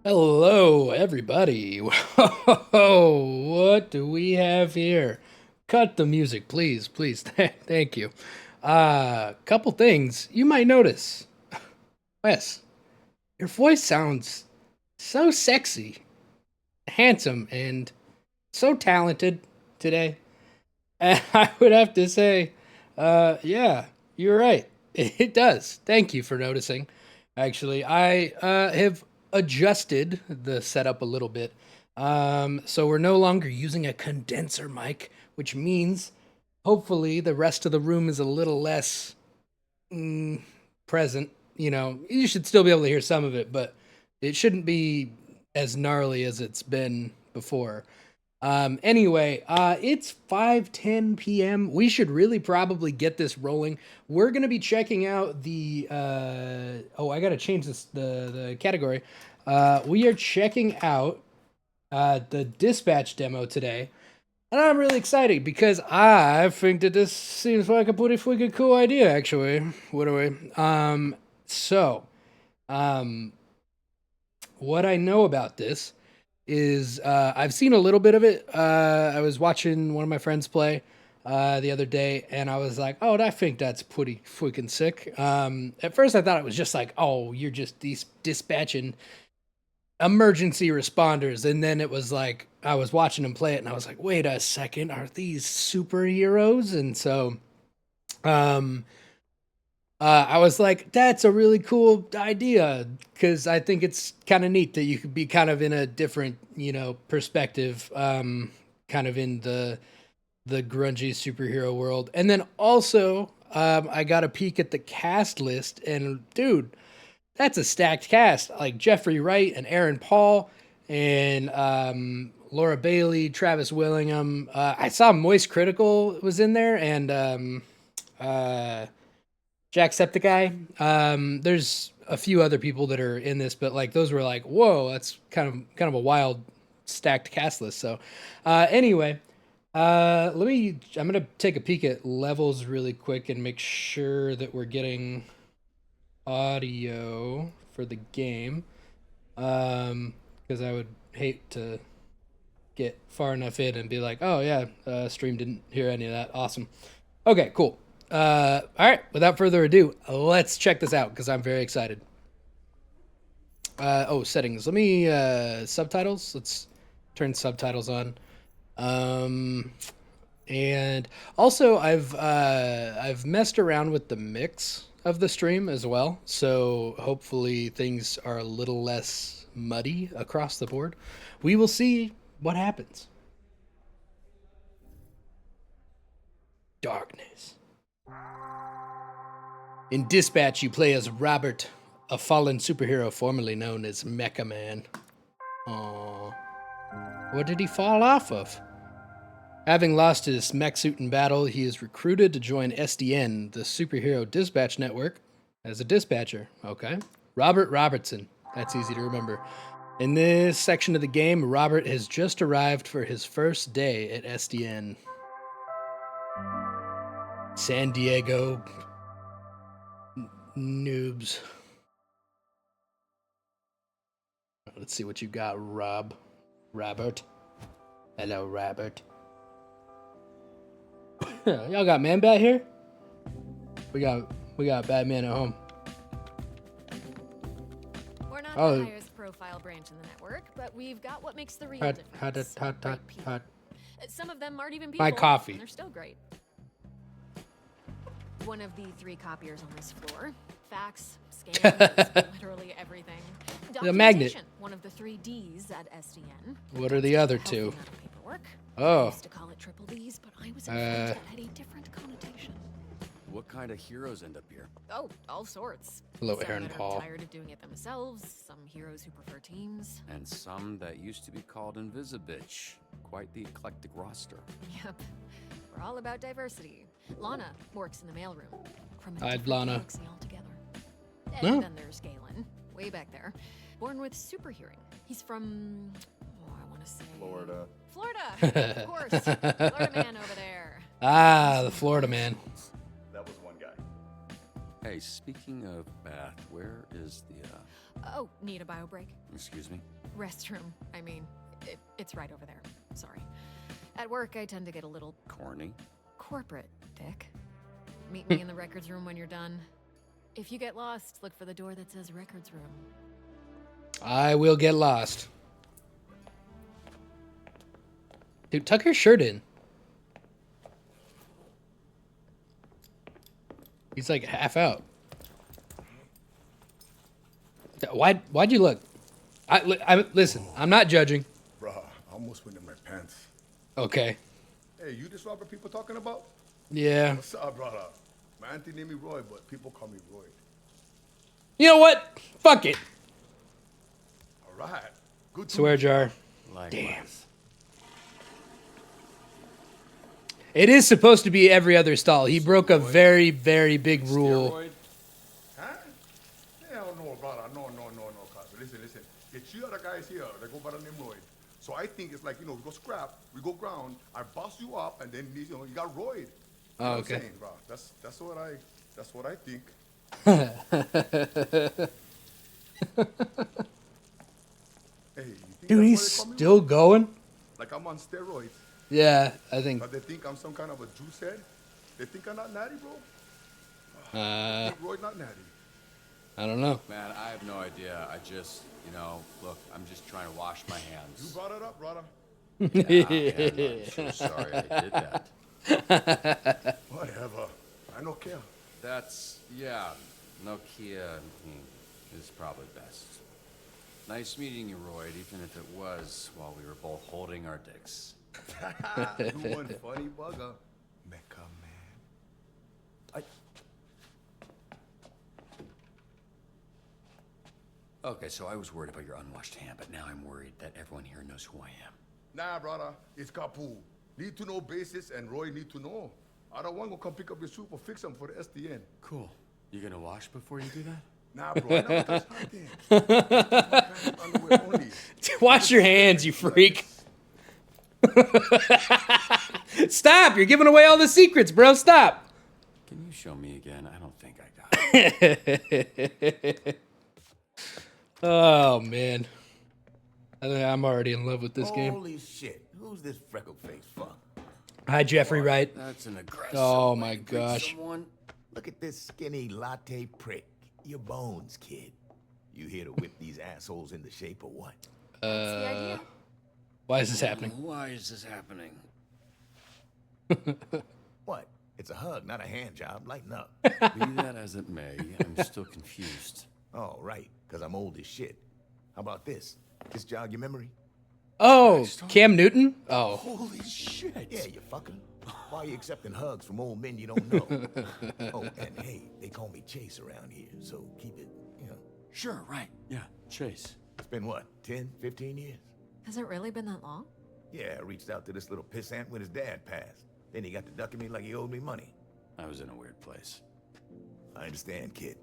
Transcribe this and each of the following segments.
Hello, everybody. Whoa, what do we have here? Cut the music, please, please. Thank you. Couple things you might notice. Wes, your voice sounds so sexy, handsome, and so talented today. And I would have to say, yeah, you're right. It does. Thank you for noticing. Actually, I have adjusted the setup a little bit. So we're no longer using a condenser mic, which means hopefully the rest of the room is a little less mm, present. You know, you should still be able to hear some of it, but it shouldn't be as gnarly as it's been before. Anyway, it's 5:10 p.m. We should really probably get this rolling. We're gonna be checking out the oh, I gotta change the category. We are checking out the dispatch demo today. And I'm really excited because I think that this seems like a pretty freaking cool idea, actually. What do we? So, um, what I know about this is I've seen a little bit of it. I was watching one of my friends play the other day, and I was like, "Oh, I think that's pretty freaking sick." At first, I thought it was just like, "Oh, you're just dispatching emergency responders," and then it was like I was watching him play it, and I was like, "Wait a second, are these superheroes?" And so, um, I was like, that's a really cool idea because I think it's kind of neat that you could be kind of in a different, perspective, kind of in the grungy superhero world. And then also, I got a peek at the cast list, and dude, that's a stacked cast. Like Jeffrey Wright and Aaron Paul and Laura Bailey, Travis Willingham. I saw Moist Critical was in there, and uh, Jacksepticeye. There's a few other people that are in this, but like those were like, whoa, that's kind of a wild stacked cast list. So, anyway, let me. I'm gonna take a peek at levels really quick and make sure that we're getting audio for the game. Because I would hate to get far enough in and be like, oh yeah, stream didn't hear any of that. Awesome. Okay, cool. All right, without further ado, let's check this out because I'm very excited. Oh, settings. Let me subtitles. Let's turn subtitles on. Um, and also I've messed around with the mix of the stream as well, so hopefully things are a little less muddy across the board. We will see what happens. Darkness. In Dispatch, you play as Robert, a fallen superhero formerly known as Mecha Man. Aww. What did he fall off of? Having lost his mech suit in battle, he is recruited to join SDN, the superhero dispatch network, as a dispatcher. Okay. Robert Robertson. That's easy to remember. In this section of the game, Robert has just arrived for his first day at SDN. San Diego noobs. Let's see what you got, Robert. Hello, Robert. Y'all got Man Bat here? We got Batman at home. We're not Oh, the highest profile branch in the network, but we've got what makes the real hot, difference. Great people. hot. Some of them aren't even people. My coffee. And they're still great. One of the 3 copiers on this floor. Facts, scans, literally everything. The magnet. One of the 3 Ds at SDN. What are the other 2? Paperwork. Oh. I used to call it triple Ds, but I was informed it had a different connotation. What kind of heroes end up here? Oh, all sorts. Hello, Some Aaron that are Paul. tired of doing it themselves, some heroes who prefer teams. And some that used to be called Invisibitch. Quite the eclectic roster. Yep. We're all about diversity. Lana works in the mailroom. From a Hi, different Lana. galaxy altogether. And No. then there's Galen, way back there. Born with super hearing. He's from, I want to say... Florida. Florida! Of course. Florida man over there. Ah, the Florida man. That was one guy. Hey, speaking of Bath, where is the, Oh, need a bio break? Excuse me? Restroom. I mean, it's right over there. Sorry. At work, I tend to get a little Corny? corporate, Dick. Meet me in the records room when you're done. If you get lost, look for the door that says records room. I will get lost. Dude, tuck your shirt in. He's like half out. Why'd you look? Listen, I'm not judging. Bruh, I almost went in my pants. Okay. Hey, you this Robert people talking about? Yeah. What's up, brother? My auntie named me Roy, but people call me Roy. You know what? Fuck it. All right. Good to Swear jar. Likewise. Damn. It is supposed to be every other stall. He broke a very, very big rule. Steroid? Huh? Hell no, brother. No, cuz. Listen. The two other guys here, they go by the name Roy. So I think it's like, we go scrap, we go ground, I bust you up, and then, you got Roy. You know Oh, what I'm okay. saying, bro? That's what I think. Hey, you think Dude, that's he's why they call me still Roy? going? Like I'm on steroids. Yeah, I think. But they think I'm some kind of a juice head. They think I'm not natty, bro. Uh, Think Roy not natty. I don't know. Man, I have no idea. I just, look, I'm just trying to wash my You hands. brought it up, brother. Yeah, I'm so sorry I did that. Whatever. I don't care. Nokia is probably best. Nice meeting you, Roy, even if it was while we were both holding our dicks. You one funny bugger. Mecca man. Okay, so I was worried about your unwashed hand, but now I'm worried that everyone here knows who I am. Nah, brother. It's Kapu. Need to know basis and Roy need to know. I don't want to come pick up your soup or fix them for the SDN. Cool. You gonna wash before you do that? Nah, bro. I never touch nothing. Underwear only. Wash your hands, you freak. Stop! You're giving away all the secrets, bro. Stop. Can you show me again? I don't think I got it. Oh, man. I'm already in love with this game. Holy shit. Who's this freckle-faced fuck? Hi, Jeffrey Wright. That's an aggressive Oh, way my to greet gosh. someone. Look at this skinny latte prick. Your bones, kid. You here to whip these assholes into shape or what? That's the idea. Why is this happening? Why is this happening? What? It's a hug, not a hand job. Lighten up. Be that as it may, I'm still confused. Oh, right, because I'm old as shit. How about this? This jog your memory? Oh, Cam Newton? Oh. Holy shit! Yeah, you fucker. Why are you accepting hugs from old men you don't know? Oh, and hey, they call me Chase around here, so keep it, Sure, right. Yeah, Chase. It's been what, 10, 15 years? Has it really been that long? Yeah, I reached out to this little pissant when his dad passed. Then he got to ducking me like he owed me money. I was in a weird place. I understand, kid.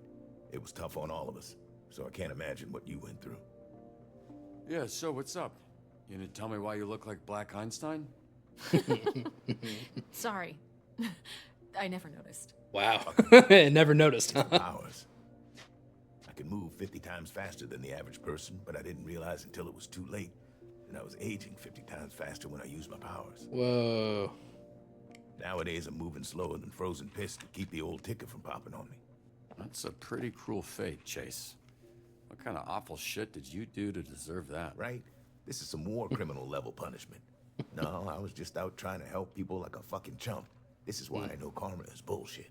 It was tough on all of us, so I can't imagine what you went through. Yeah, so what's up? You gonna tell me why you look like Black Einstein? Sorry. I never noticed. Wow. Never noticed. Powers. I can move 50 times faster than the average person, but I didn't realize until it was too late. And I was aging 50 times faster when I used my powers. Whoa. Nowadays, I'm moving slower than frozen piss to keep the old ticker from popping on me. That's a pretty cruel fate, Chase. What kind of awful shit did you do to deserve that? Right? This is some war criminal level punishment. No, I was just out trying to help people like a fucking chump. This is why I know karma is bullshit.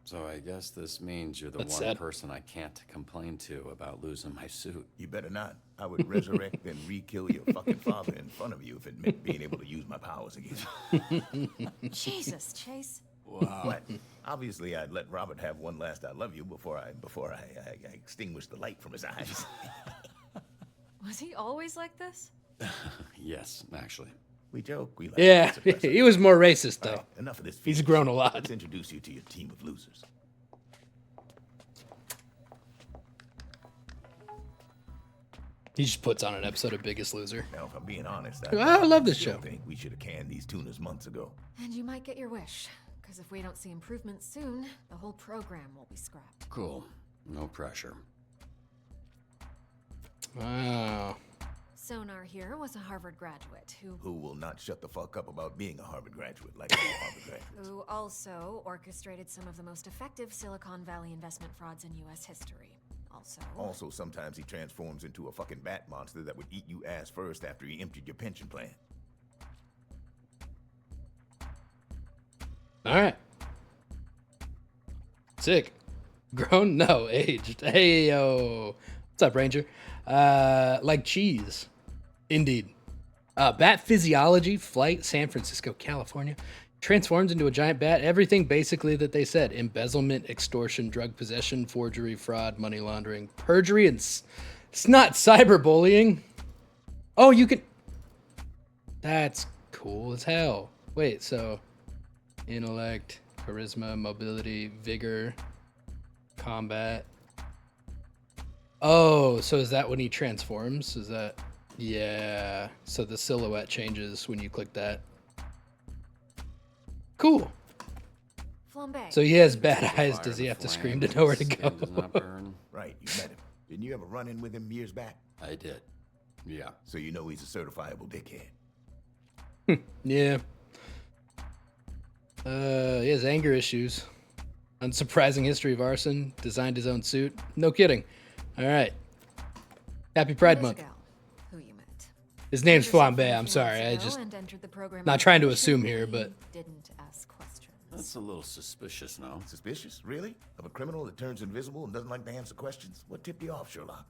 So I guess this means you're the That's one sad. person I can't complain to about losing my suit. You better not. I would resurrect and re-kill your fucking father in front of you if it meant being able to use my powers again. Jesus, Chase. Wow. But obviously, I'd let Robert have one last "I love you" before I extinguished the light from his eyes. Was he always like this? Yes, actually. We joke. We like Yeah, suppress it. he was more racist, All though. right, enough of this. He's fetus. grown a lot. Let's introduce you to your team of losers. He just puts on an episode of Biggest Loser. Now, if I'm being honest, I love this still show. think we should have canned these tunas months ago. And you might get your wish. Because if we don't see improvements soon, the whole program will be scrapped. Cool. No pressure. Oh. Sonar here was a Harvard graduate Who will not shut the fuck up about being a Harvard graduate like all Harvard graduates. who also orchestrated some of the most effective Silicon Valley investment frauds in U.S. history. Also, sometimes he transforms into a fucking bat monster that would eat you ass first after he emptied your pension plan. All right. Sick. Grown? No, aged. Hey, yo. What's up, Ranger? Like cheese. Indeed. Bat physiology, flight, San Francisco, California. Transforms into a giant bat. Everything basically that they said. Embezzlement, extortion, drug possession, forgery, fraud, money laundering, perjury, and it's not cyberbullying. Oh, you can... That's cool as hell. Wait, so... Intellect, charisma, mobility, vigor, combat. Oh, so is that when he transforms? Is that... Yeah. So the silhouette changes when you click that. Cool. Flambe. So he has bad eyes. Fire Does he the have to flame, scream to know where to skin go? does not burn. Right, you met him. Didn't you ever run in with him years back? I did. Yeah. So you know he's a certifiable dickhead. Yeah. He has anger issues. Unsurprising history of arson. Designed his own suit. No kidding. All right. Happy Pride Month. Gal, who you met. His name's Henderson Flambe. from I'm a few sorry. months I ago just and entered the program not trying to efficiently, assume here, but didn't ask questions. That's a little suspicious, no? Suspicious? Really? Of a criminal that turns invisible and doesn't like to answer questions? What tipped you off, Sherlock?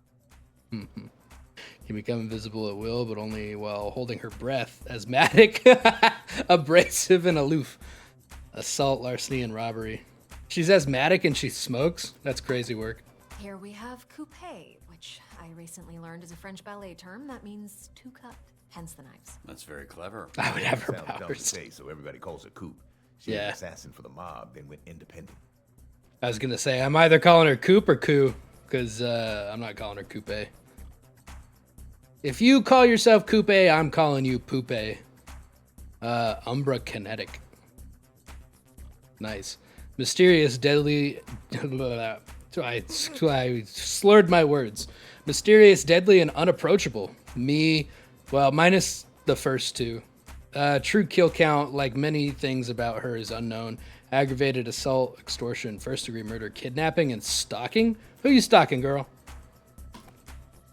can become invisible at will, but only while holding her breath. Asthmatic, abrasive, and aloof. Assault, larceny, and robbery. She's asthmatic and she smokes? That's crazy work. Here we have coupé, which I recently learned is a French ballet term that means to cut, hence the knives. That's very clever. I would have her Sounds dumb to powers. say, so everybody calls her Coop. She's Yeah. an assassin for the mob, then went independent. I was gonna say, I'm either calling her Coop or Coo, because I'm not calling her Coupe. If you call yourself Coupe, I'm calling you Poupe. Umbra Kinetic. Nice. Mysterious, deadly... I slurred my words. Mysterious, deadly, and unapproachable. Me, well, minus the first two. True kill count, like many things about her, is unknown. Aggravated assault, extortion, first-degree murder, kidnapping, and stalking? Who you stalking, girl?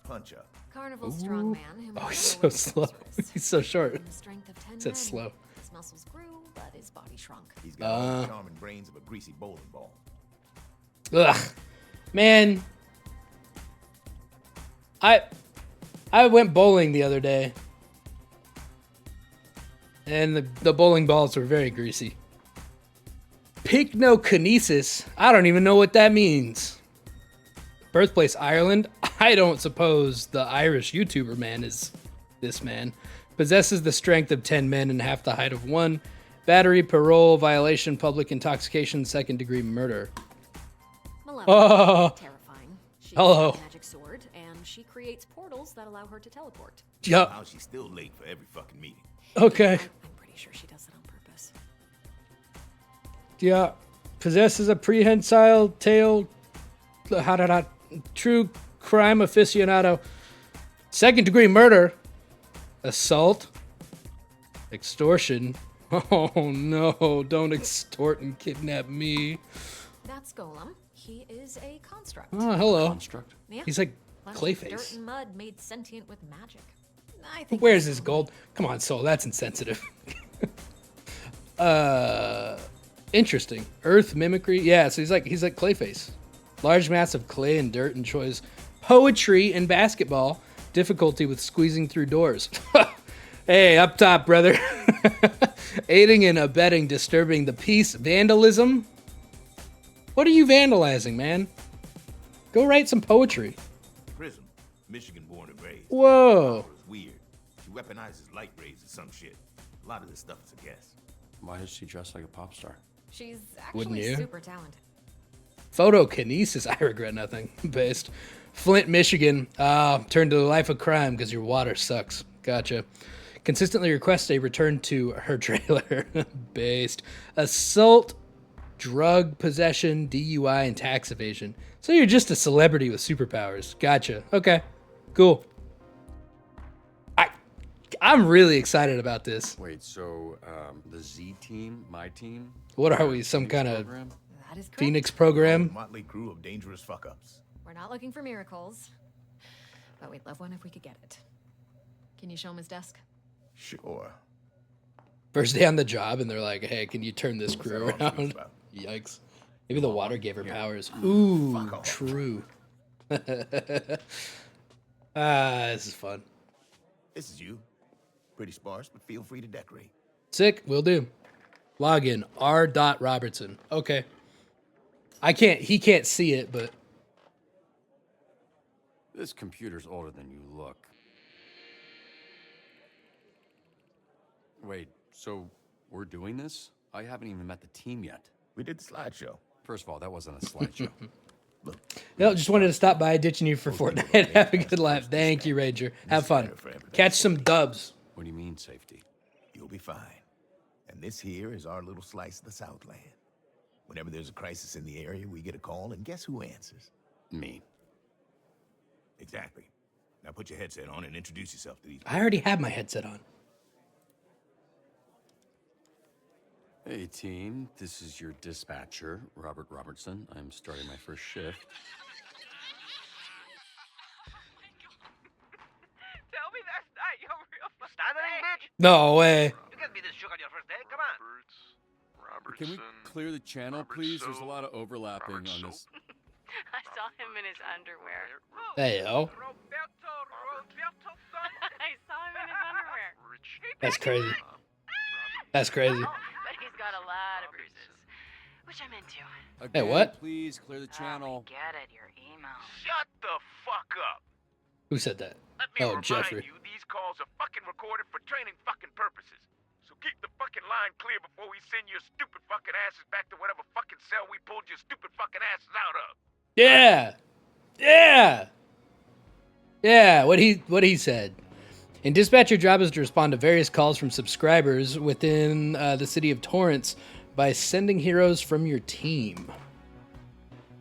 Punch up. Carnival strongman who Oh, made he's her so way slow. to Lazarus. He's so short. In the strength of 10 Said men, slow. His muscles grew, but his body shrunk. He's got all the charming brains of a greasy bowling ball. Ugh. Man. I went bowling the other day. And the bowling balls were very greasy. Pycnokinesis. I don't even know what that means. Birthplace Ireland. I don't suppose the Irish YouTuber man is this man. Possesses the strength of 10 men and half the height of one. Battery, parole, violation, public intoxication, second-degree murder. Malevolent, Oh. terrifying. She Hello. has a magic sword, and she creates portals that allow her to teleport. Yup. How she's still late for every fucking meeting. Okay. I'm pretty sure she does it on purpose. Yeah. Possesses a prehensile tail. True crime aficionado. Second degree murder. Assault. Extortion. Oh no, don't extort and kidnap me. That's Golem. He is a construct. Oh, hello. Construct. Yeah. He's like Bunch of dirt Clayface. and mud made sentient with magic. I Who think wears that's his gold? Come on, Soul, that's insensitive. Interesting. Earth mimicry. Yeah, so he's like Clayface. Large mass of clay and dirt enjoys poetry and basketball. Difficulty with squeezing through doors. Hey, up top, brother. Aiding and abetting disturbing the peace. Vandalism. What are you vandalizing, man? Go write some poetry. Prism. Michigan born and raised. Whoa. It's weird. She weaponizes light rays or some shit. A lot of this stuff is a guess. Why is she dressed like a pop star? She's Wouldn't actually you? super talented. Photokinesis, I regret nothing. Based. Flint, Michigan. Turn to the life of crime because your water sucks. Gotcha. Consistently requests a return to her trailer. Based. Assault, drug possession, DUI, and tax evasion. So you're just a celebrity with superpowers. Gotcha. Okay. Cool. I'm really excited about this. Wait, so the Z team, my team? What are we? Some Phoenix kind of program? That is correct. Phoenix program? Motley crew of dangerous fuck-ups. We're not looking for miracles, but we'd love one if we could get it. Can you show him his desk? Sure. First day on the job, and they're like, "Hey, can you turn this crew What's that all around?" about? Yikes! Maybe the water gave her powers. Ooh, Fuck off. true. This is fun. This is you. Pretty sparse, but feel free to decorate. Sick. Will do. Login R. Robertson. Okay. I can't. He can't see it, but This computer's older than you look. Wait, so we're doing this? I haven't even met the team yet. We did the slideshow. First of all, that wasn't a slideshow. Look, no. Just wanted to stop by, ditching you for Fortnite. Have a good laugh. Thank you, Ranger. Have fun. Catch some dubs. What do you mean, safety? you'll be fine. And this here is our little slice of the Southland. Whenever there's a crisis in the area, we get a call, and guess who answers? Me. Exactly. Now put your headset on and introduce yourself to these. I already have my headset on. Hey, team. This is your dispatcher, Robert Robertson. I'm starting my first shift. Tell me that's not your real fucking name. Bitch. No way. You can't be this shook on your first day. Come on. Can we clear the channel, please? There's a lot of overlapping on this. I saw him in his underwear. Hey, yo. Roberto son. I saw him in his underwear. That's crazy. That's crazy. But he's got a lot of bruises, which I'm into. Again, what? Please clear the channel. Oh, get it, your email. Shut the fuck up. Who said that? Let me Oh, remind Jeffrey. you, these calls are fucking recorded for training fucking purposes. So keep the fucking line clear before we send your stupid fucking asses back to whatever fucking cell we pulled your stupid fucking asses out of. Yeah. Yeah. Yeah, what he said. In dispatch, your job is to respond to various calls from subscribers within the city of Torrance by sending heroes from your team.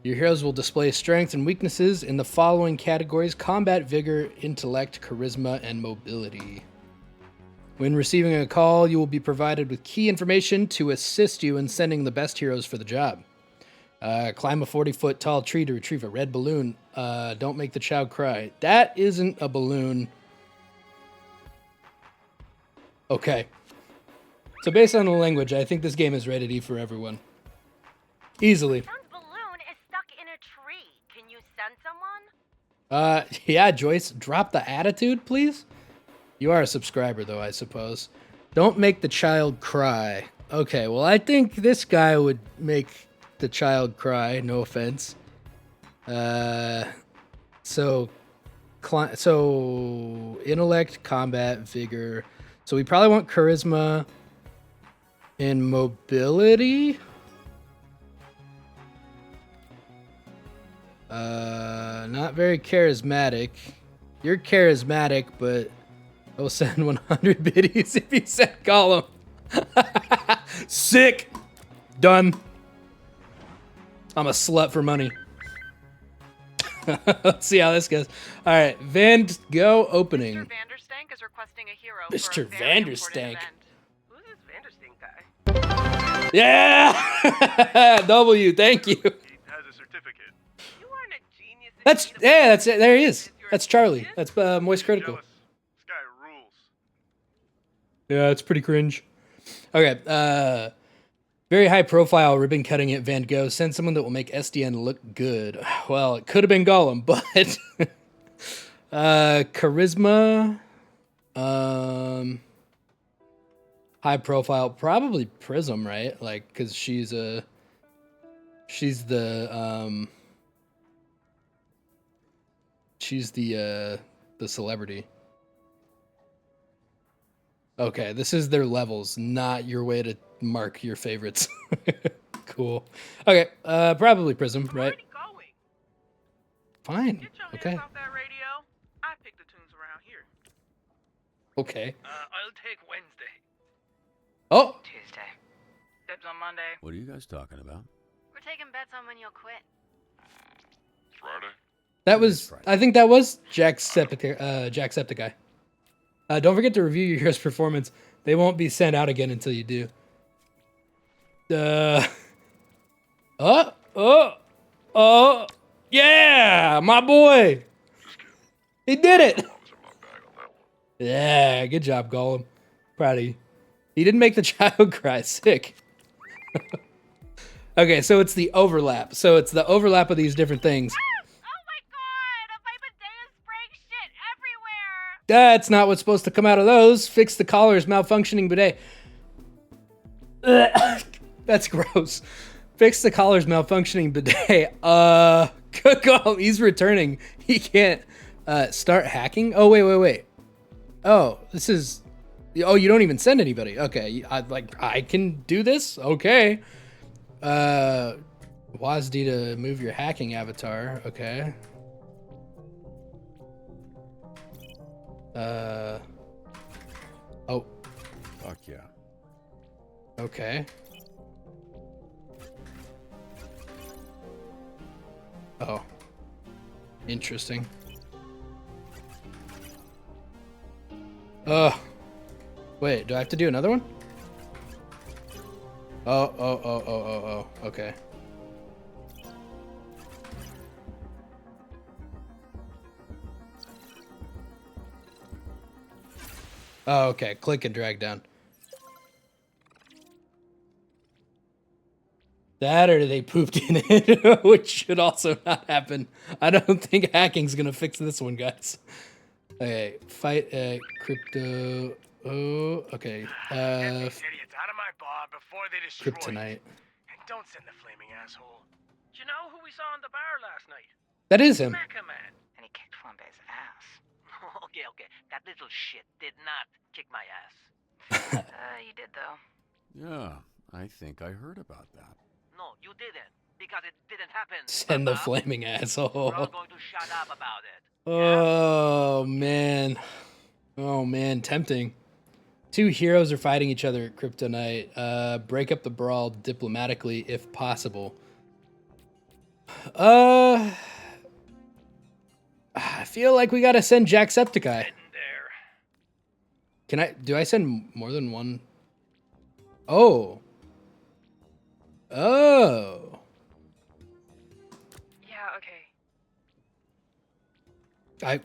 Your heroes will display strengths and weaknesses in the following categories: combat, vigor, intellect, charisma, and mobility. When receiving a call, you will be provided with key information to assist you in sending the best heroes for the job. Climb a 40-foot tall tree to retrieve a red balloon. Don't make the child cry. That isn't a balloon. Okay. So based on the language, I think this game is rated E for everyone. Easily. Son's balloon is stuck in a tree. Can you send someone? Yeah, Joyce, drop the attitude, please. You are a subscriber, though, I suppose. Don't make the child cry. Okay, well, I think this guy would make the child cry, no offense. So intellect, combat, vigor. So we probably want charisma and mobility. Not very charismatic. You're charismatic, but I'll send 100 biddies if you send column. Sick. Done. I'm a slut for money. Let's see how this goes. All right, Van Gogh opening. Mr. Vanderstank is requesting a hero Mr. for a very important Vanderstank. event. Who's this Vanderstink guy? Yeah. W. Thank you. He has a certificate. You aren't a genius. if That's you need a yeah. That's it. There he is. Is your That's Charlie. genius? That's Moist Critical. Jealous. This guy rules. Yeah, it's pretty cringe. Okay, very high profile ribbon cutting at Van Gogh. Send someone that will make SDN look good. Well, it could have been Gollum, but charisma, high profile, probably Prism, right? Like, cause she's the celebrity. Okay, this is their levels, not your way to mark your favorites. Cool. Okay, probably Prism, Where right? are you going? Fine. Get your Okay. hands off that radio. I pick the tunes around here. Okay. I'll take Wednesday. Oh, Tuesday. Dibs on Monday. What are you guys talking about? We're taking bets on when you'll quit. Friday? That was, I think that was Jacksepticeye. Don't forget to review your hero's performance. They won't be sent out again until you do. Yeah, my boy. He did it. Yeah, good job, Gollum. Proud of you. He didn't make the child cry. Sick. Okay, so it's the overlap. So it's the overlap of these different things. Oh my god! A Vipadea is spraying shit everywhere! That's not what's supposed to come out of those. Fix the collar's malfunctioning bidet. That's gross. Fix the collar's malfunctioning bidet. Good call. He's returning. He can't start hacking. Oh, wait. Oh, this is... Oh, you don't even send anybody. Okay, I can do this? Okay. WASD to move your hacking avatar. Okay. Oh. Fuck yeah. Okay. Oh. Interesting. Wait, do I have to do another one? Oh. Okay. Oh, okay. Click and drag down. That or they pooped in it, which should also not happen. I don't think hacking's gonna fix this one, guys. Okay, fight crypto. Oh, okay. Get these idiots out of my bar before they destroy Kryptonite. it. And don't send the flaming asshole. Do you know who we saw in the bar last night? That is him. Mecha Man. And he kicked Flambe's ass. Okay. That little shit did not kick my ass. You did, though. Yeah, I think I heard about that. No, you didn't. Because it didn't happen. Send the Papa. flaming We're all asshole. going to shut up about it. Oh, man. Oh, man. Tempting. Two heroes are fighting each other at Kryptonite. Break up the brawl diplomatically if possible. I feel like we gotta send Jacksepticeye. Do I send more than one? Oh. Oh. Yeah, okay.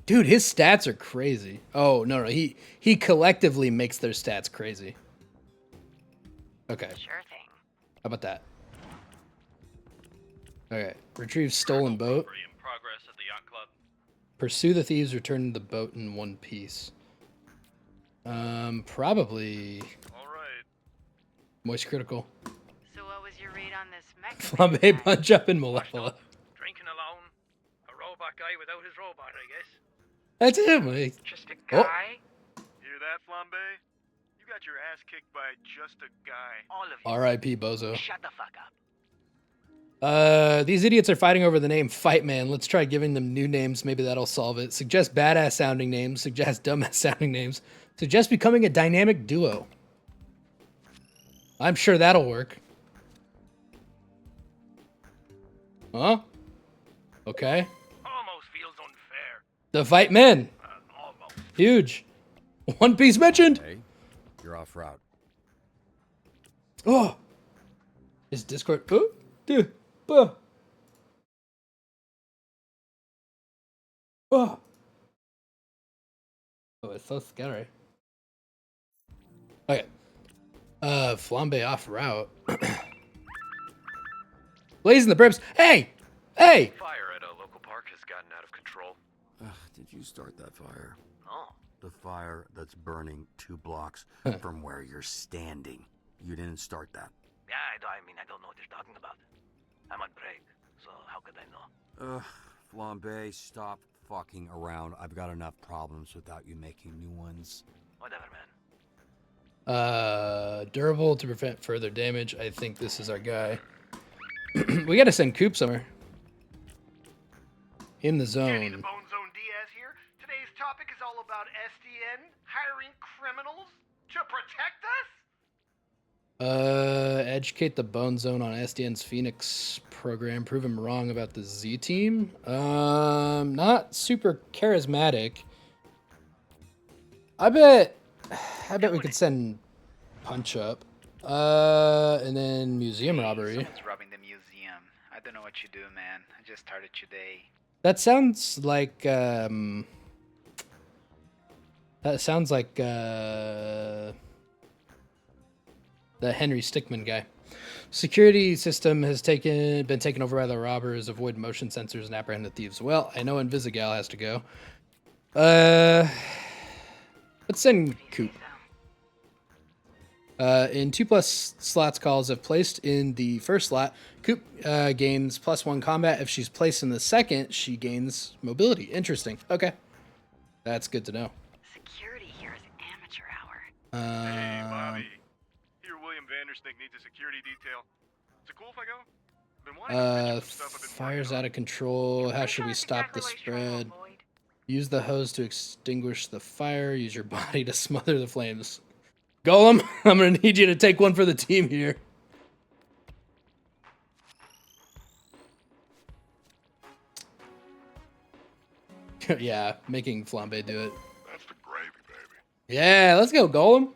Dude, his stats are crazy. Oh, no, he collectively makes their stats crazy. Okay. Sure thing. How about that? Okay. Retrieve stolen boat. In progress at the yacht club. Pursue the thieves, return the boat in one piece. Probably All right. Moist Critical. So what was your read on this mech? Flambe Punch Up and Malevola. Drinking alone. A robot guy without his robot, I guess. That's him. Like, Just a Oh. guy? Hear that, Flambe? You got your ass kicked by just a guy. All of you. R.I.P. Bozo. Shut the fuck up. These idiots are fighting over the name Fight Man. Let's try giving them new names. Maybe that'll solve it. Suggest badass sounding names. Suggest dumbass sounding names. Suggest becoming a dynamic duo. I'm sure that'll work. Huh? Okay. Almost feels unfair. The Fight Men. Almost. Huge. One Piece mentioned. Hey, you're off route. Oh. Is Discord. Oh, dude. Oh. Oh. Oh, it's so scary. Okay. Flambe off route. Blazing the Brims. Hey! Hey! Fire at a local park has gotten out of control. Did you start that fire? No. The fire that's burning 2 blocks from where you're standing. You didn't start that. Yeah, I don't know what you're talking about. I'm on break, so how could I know? Flambe, stop fucking around. I've got enough problems without you making new ones. Whatever, man. Durable to prevent further damage. I think this is our guy. We gotta send Coop somewhere. In the Danny zone. the Bone Zone Diaz here. Today's topic is all about SDN hiring criminals to protect us. Educate the Bone Zone on SDN's Phoenix program. Prove him wrong about the Z team. Not super charismatic. I bet we could send Punch Up. And then museum robbery. Someone's robbing the museum. I don't know what you do, man. I just started today. That sounds like the Henry Stickmin guy. Security system has been taken over by the robbers. Avoid motion sensors and apprehend the thieves. Well, I know Invisigal has to go. Let's send Coop. In 2+ slots calls, if placed in the first slot, Coop gains +1 combat. If she's placed in the second, she gains mobility. Interesting. Okay. That's good to know. Security here is amateur hour. Hey, Bobby. Here, William Vanderstink needs a security detail. Is it cool if I go? Been wanting to mention some stuff I've been Fire's out of control. How should we stop the spread? Use the hose to extinguish the fire. Use your body to smother the flames. Golem, I'm going to need you to take one for the team here. Yeah, making Flambe do it. That's the gravy, baby. Yeah, let's go, Golem.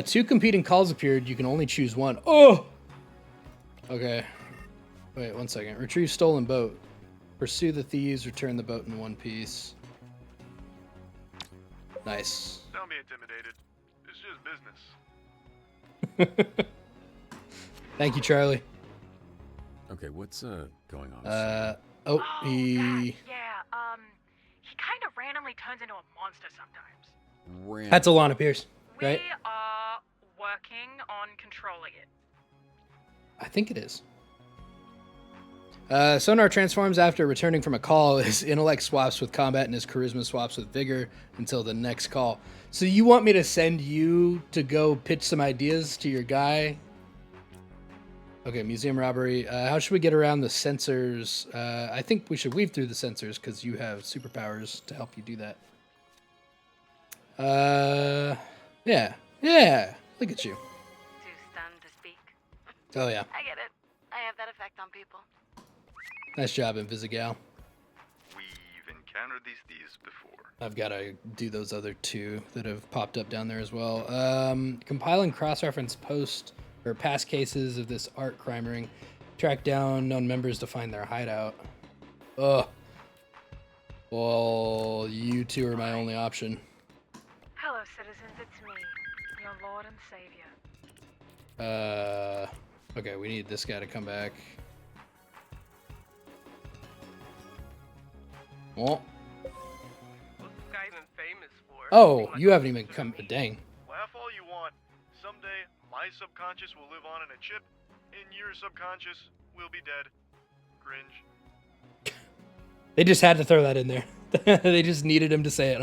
2 competing calls appeared. You can only choose one. Oh! Okay. Wait, 1 second. Retrieve stolen boat. Pursue the thieves. Return the boat in one piece. Nice. Don't be intimidated. It's just business. Thank you, Charlie. Okay, what's going on? He... Yeah, he kind of randomly turns into a monster sometimes. That's Alana Pierce, right? We are working on controlling it. I think it is. Sonar transforms after returning from a call. His intellect swaps with combat and his charisma swaps with vigor until the next call. So you want me to send you to go pitch some ideas to your guy? Okay, museum robbery. How should we get around the sensors? I think we should weave through the sensors because you have superpowers to help you do that. Yeah. Look at you. Too stunned to speak. Oh yeah. I get it. I have that effect on people. Nice job, Invisigal. We've encountered these thieves before. I've got to do those other 2 that have popped up down there as well. Compile and cross-reference post or past cases of this art crime ring. Track down known members to find their hideout. Ugh. Well, you 2 are my only option. Hello, citizens. It's me, your lord and savior. Okay, we need this guy to come back. Oh. What's this guy even famous for? Oh, you haven't even come. Dang. Laugh all you want. Someday, my subconscious will live on in a chip, and your subconscious will be dead. Cringe. They just had to throw that in there. They just needed him to say it,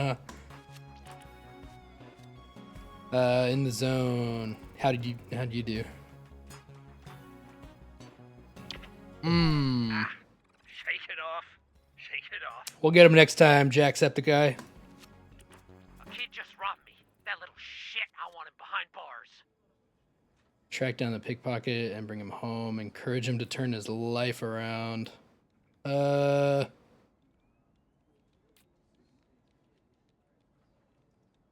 huh? In the zone. How did you do? Shake it off. Shake it off. We'll get him next time, Jacksepticeye. A kid just robbed me. That little shit. I want him behind bars. Track down the pickpocket and bring him home. Encourage him to turn his life around.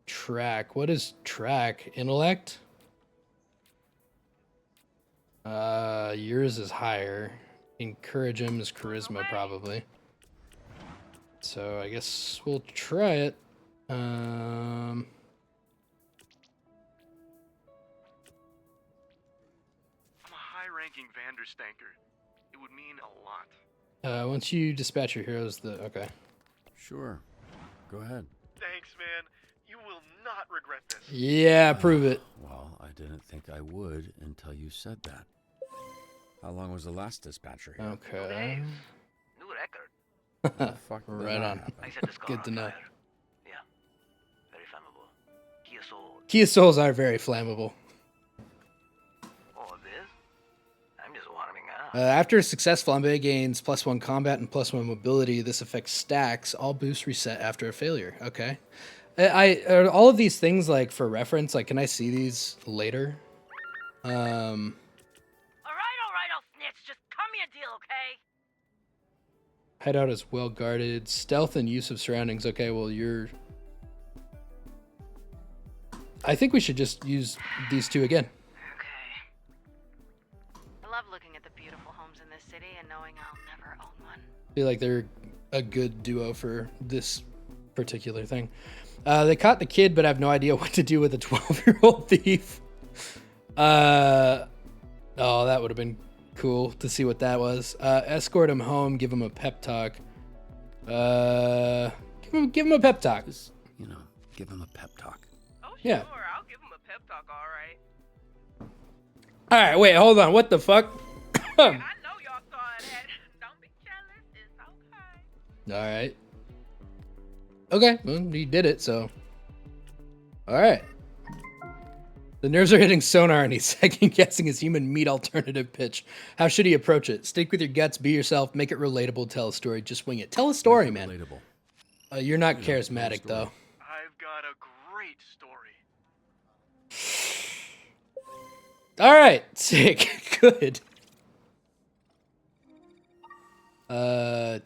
Track. What is track? Intellect? Yours is higher. Encourage him is charisma, probably. So I guess we'll try it. I'm a high-ranking Vanderstanker. It would mean a lot. Once you dispatch your heroes, okay. Sure. Go ahead. Thanks, man. You will not regret this. Yeah, prove it. Well, I didn't think I would until you said that. How long was the last dispatcher here? Okay. New record. Fuck right on. I set this car Good on to know. fire. Yeah. Very flammable. Kia Soul. Kia Souls are very flammable. Oh, this? I'm just warming up. After a success, Flambe gains +1 combat and +1 mobility. This effect stacks. All boosts reset after a failure. Okay. Are all of these things like for reference? Like, can I see these later? All right, I'll snitch. Just cut me a deal, okay? Hideout is well guarded. Stealth and use of surroundings. Okay, well, I think we should just use these two again. I love looking at the beautiful homes in this city and knowing I'll never own one. I feel like they're a good duo for this particular thing. They caught the kid, but I have no idea what to do with a 12-year-old thief. Oh, that would have been cool to see what that was. Escort him home, give him a pep talk. Give him a pep talk. Just, give him a pep talk. Oh, sure. Yeah. I'll give him a pep talk, all right. All right, wait, hold on. What the fuck? I know y'all saw that. Don't be jealous. It's okay. All right. Okay, well, he did it, so. All right. The nerves are hitting Sonar, and he's second-guessing his human meat alternative pitch. How should he approach it? Stick with your guts, be yourself, make it relatable, tell a story, just wing it. Tell a story, man. Relatable. You're not charismatic, though. I've got a great story. All right, sick. Good.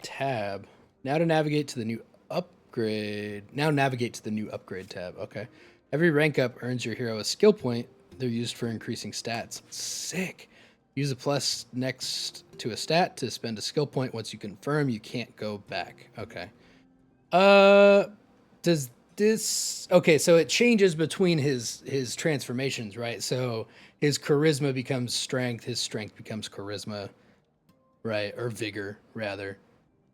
Tab. Now to navigate to the new upgrade. Now navigate to the new upgrade tab. Okay. Every rank up earns your hero a skill point. They're used for increasing stats. Sick. Use a plus next to a stat to spend a skill point. Once you confirm, you can't go back. Okay. Does this... Okay, so it changes between his transformations, right? So his charisma becomes strength. His strength becomes charisma, right? Or vigor, rather.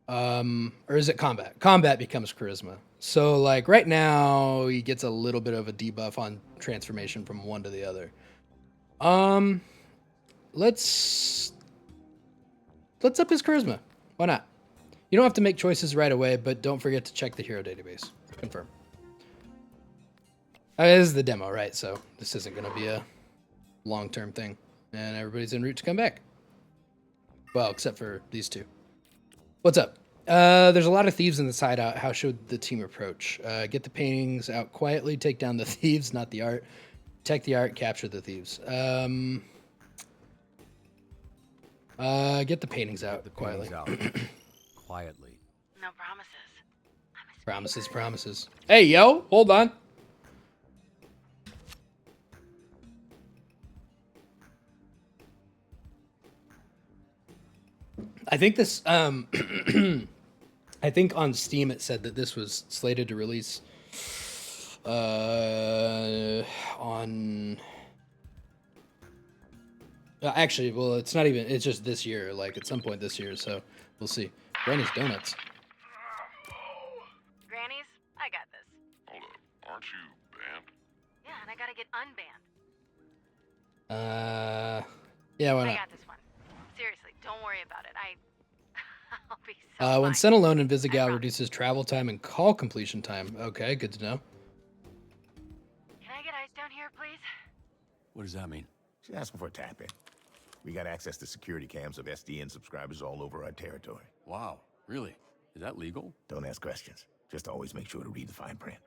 Or is it combat? Combat becomes charisma. So, like, right now, he gets a little bit of a debuff on transformation from one to the other. Let's up his charisma. Why not? You don't have to make choices right away, but don't forget to check the hero database. Confirm. This is the demo, right? So this isn't going to be a long-term thing. And everybody's en route to come back. Well, except for these two. What's up? There's a lot of thieves in this hideout. How should the team approach? Get the paintings out quietly. Take down the thieves, not the art. Protect the art. Capture the thieves. Get the paintings out quietly. Quietly. No promises. Promises. Hey, yo, hold on. I think this, I think on Steam it said that this was slated to release on... actually, well, it's not even, it's just this year, like at some point this year, so we'll see. Granny's Donuts. Granny's, I got this. Hold up, aren't you banned? Yeah, and I gotta get unbanned. Yeah, why I not? got this one. Seriously, don't worry about it. I'll be so When fine. sent alone in Visigal reduces travel time and call completion time. Okay, good to know. Can I get ice down here, please? What does that mean? She's asking for a tap-in. We got access to security cams of SDN subscribers all over our territory. Wow, really? Is that legal? Don't ask questions. Just always make sure to read the fine print.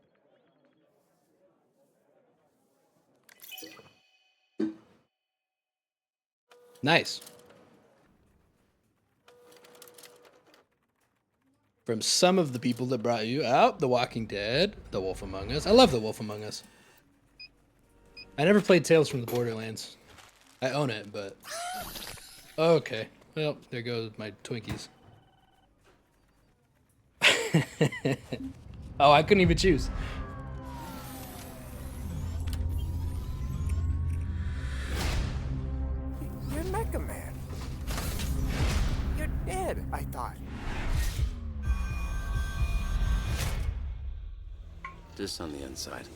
Nice. From some of the people that brought you out, The Walking Dead, The Wolf Among Us. I love The Wolf Among Us. I never played Tales from the Borderlands. I own it, but... Okay. Well, there goes my Twinkies. Oh, I couldn't even choose. You're Mecha Man. You're dead, I thought. This on the inside.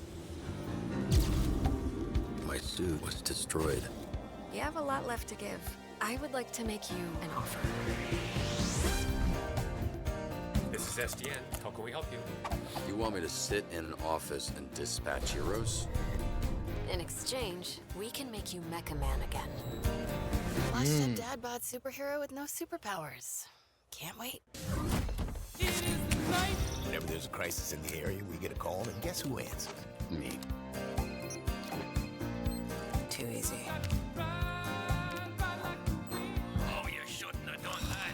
My suit was destroyed. You have a lot left to give. I would like to make you an offer. This is SDN. How can we help you? You want me to sit in an office and dispatch heroes? In exchange, we can make you Mecha Man again. Watch a dad bod superhero with no superpowers. Can't wait. It is the night Whenever there's a crisis in the area, we get a call, and guess who answers? Me. Too easy. Oh, you shouldn't have done that.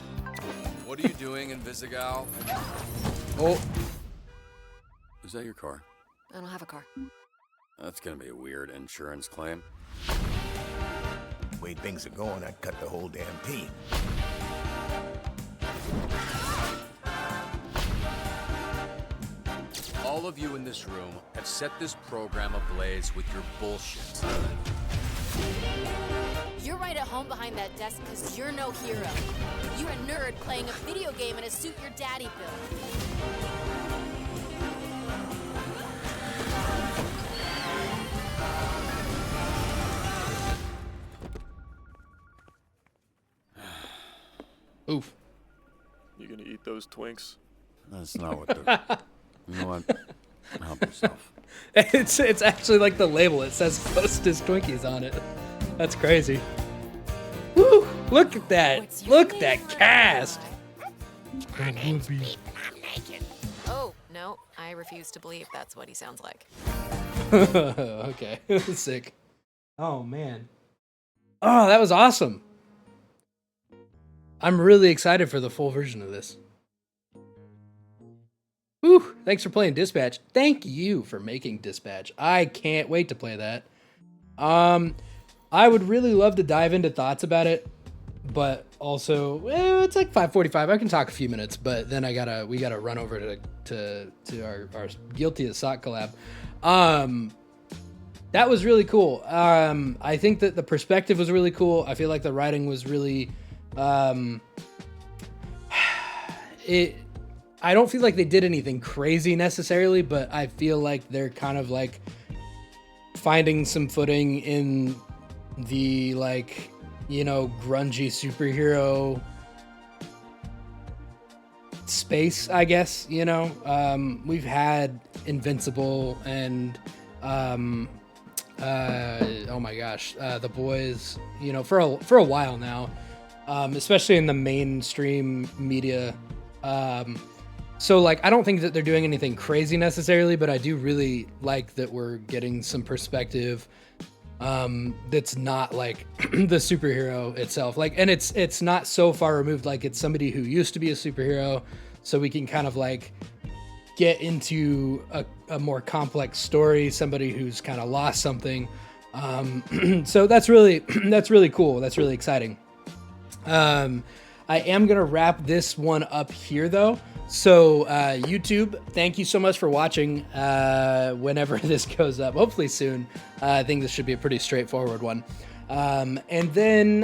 What are you doing in Visigal? Oh. Is that your car? I don't have a car. That's gonna be a weird insurance claim. The way things are going, I'd cut the whole damn team. All of you in this room have set this program ablaze with your bullshit. You're right at home behind that desk because you're no hero. You're a nerd playing a video game in a suit your daddy built. Oof. You gonna eat those Twinks? That's not what they're... You know what? Help yourself. It's actually like the label. It says Hostess Twinkies on it. That's crazy. Woo! Look at that. Look at that cast. Oh, no. I refuse to believe that's what he sounds like. Okay. Sick. Oh, man. Oh, that was awesome. I'm really excited for the full version of this. Whew, thanks for playing Dispatch. Thank you for making Dispatch. I can't wait to play that. I would really love to dive into thoughts about it, but also it's like 5:45. I can talk a few minutes, but then we gotta run over to our Guilty as Sock collab. That was really cool. I think that the perspective was really cool. I feel like the writing was really I don't feel like they did anything crazy necessarily, but I feel like they're kind of like finding some footing in the like, you know, grungy superhero space, I guess, you know. We've had Invincible and oh my gosh, The Boys, you know, for a while now, especially in the mainstream media. So like, I don't think that they're doing anything crazy necessarily, but I do really like that we're getting some perspective that's not like the superhero itself. Like, and it's not so far removed. Like, it's somebody who used to be a superhero, so we can kind of like get into a more complex story. Somebody who's kind of lost something. So that's really cool. That's really exciting. I am gonna wrap this one up here though. So YouTube, thank you so much for watching. Whenever this goes up, hopefully soon. I think this should be a pretty straightforward one. And then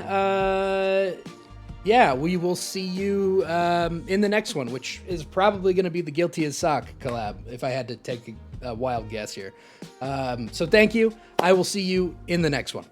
yeah, we will see you in the next one, which is probably going to be the Guilty as Sock collab, if I had to take a wild guess here. So thank you. I will see you in the next one.